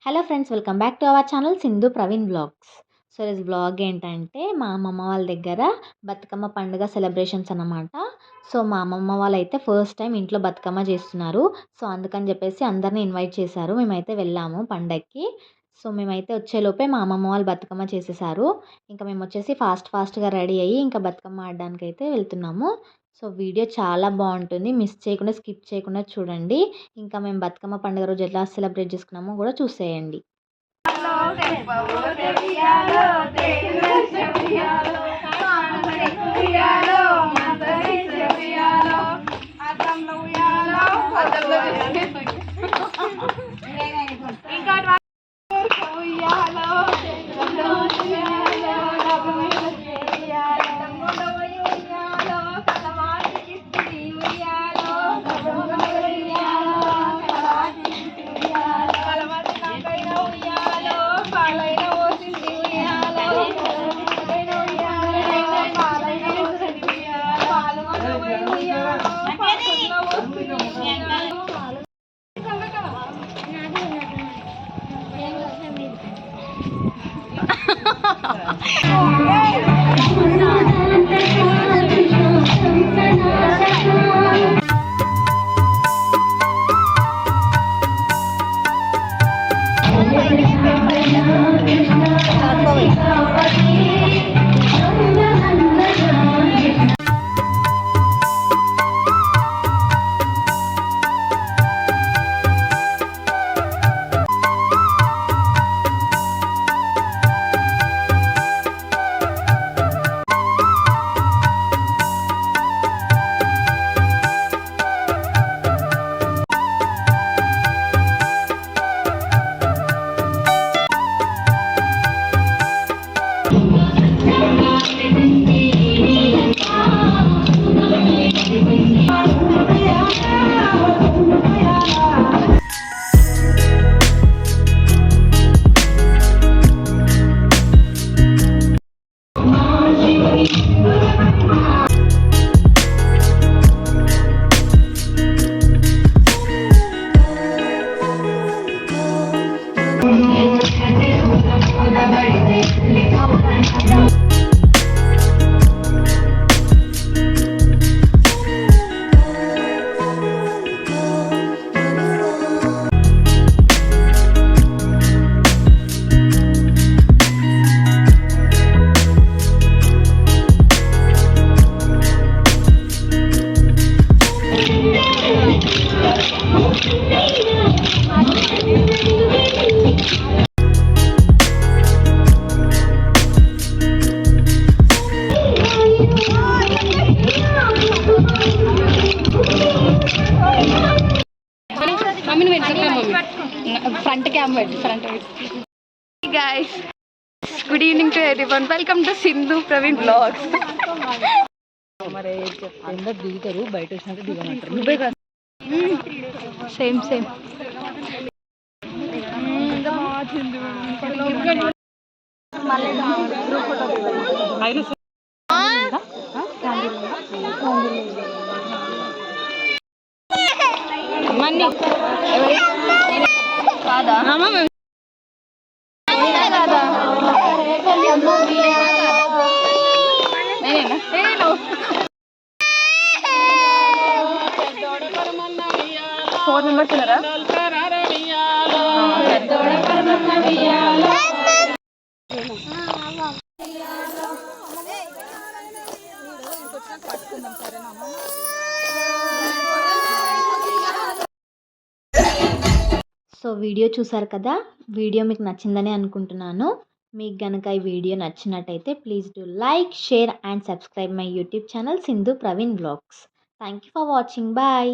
Hello friends, welcome back to our channel Sindhu Praveen vlogs. So ఈరోజు vlog ఏంటంటే మా అమ్మమ్మ వాళ్ళ దగ్గర బతుకమ్మ పండుగ సెలబ్రేషన్స్ అన్నమాట. సో మా అమ్మమ్మ వాళ్ళైతే ఫస్ట్ టైం ఇంట్లో బతుకమ్మ చేస్తున్నారు. సో అందుకని చెప్పేసి అందరిని ఇన్వైట్ చేశారు. మేమైతే వెళ్ళాము పండగకి. సో మేమైతే వచ్చేలోపే మా అమ్మమ్మ వాళ్ళు బతుకమ్మ చేసేసారు. ఇంకా మేము వచ్చేసి ఫాస్ట్గా రెడీ అయ్యి ఇంకా బతుకమ్మ ఆడడానికి అయితే వెళ్తున్నాము. సో వీడియో చాలా బాగుంటుంది, మిస్ చేయకుండా స్కిప్ చేయకుండా చూడండి. ఇంకా మేము బతుకమ్మ పండుగ రోజు ఎట్లా సెలబ్రేట్ చేసుకున్నామో కూడా చూసేయండి. ఫ్రంట్ క్యామ్ పెట్టి front guys, good evening to everyone. Welcome to Sindhu Praveen vlogs. మరి ఎందరు దిగుతారు, బయట వచ్చినాక దిగమంటారు. సేమ్ సేమ్ మన్ని కాదా కాదా ఫోర్ మెంబర్స్ ఉన్నారా? సో వీడియో చూసారు కదా, వీడియో మీకు నచ్చిందని అనుకుంటున్నాను. మీకు కనుక ఈ వీడియో నచ్చినట్టయితే please do like, share and subscribe my YouTube channel Sindhu Praveen vlogs. Thank you for watching. Bye.